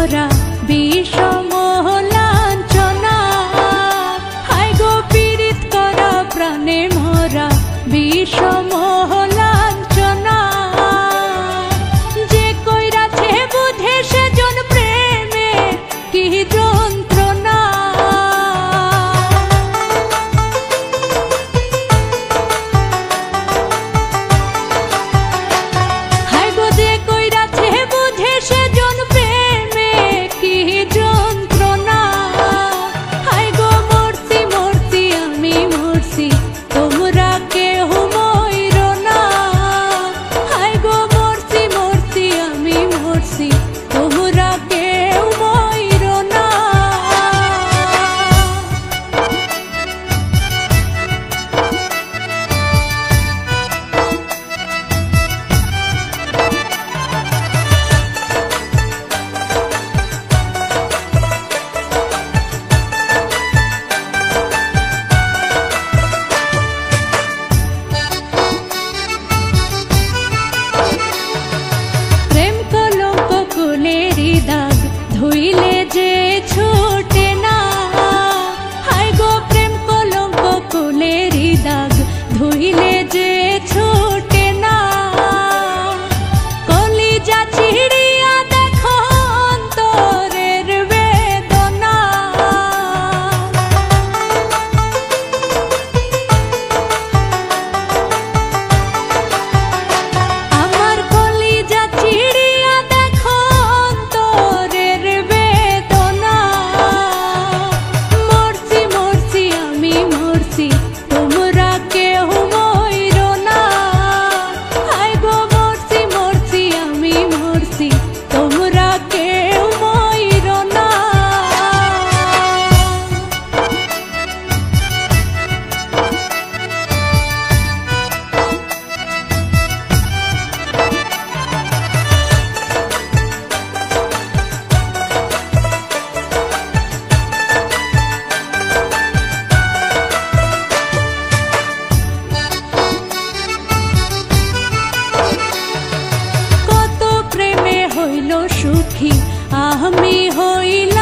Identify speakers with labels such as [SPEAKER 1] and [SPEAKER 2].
[SPEAKER 1] भरा বিষম লাঞ্ছনা। হায় গো পীড়িত করা প্রাণে মরা বিষম লাঞ্ছনা। যে কইরাছে বুঝে সেজন প্রেমে কি যন্ত্রণা। হায় গো যে কইরাছে বুঝে সেজন প্রেমে কি যন্ত্রণা। হায় গো মরছি মরছি আমি মরছি তোমরা কেহ মইরো না। হায় গো মরছি মরছি আমি মরছি তোমরা কেউ মইরো না। প্রেম কলঙ্ক কুলেরি দাগ ধুইলে যে ছুটে না। হায় গো প্রেম কলঙ্ক কুলেরি দাগ ধুইলে যে ছুটে না। কলিজা ছিড়িয়া দেখো অন্তরের বেদনা। আমার কলিজা ছিড়িয়া দেখো অন্তরের বেদনা। মরছি মরছি আমি মরছি তোমরা কেউ মইরো না। হায় গো মরছি মরছি আমি মরছি তোমরা কেউ মইরো না। কত প্রেমে হইল সুখী আমি হইল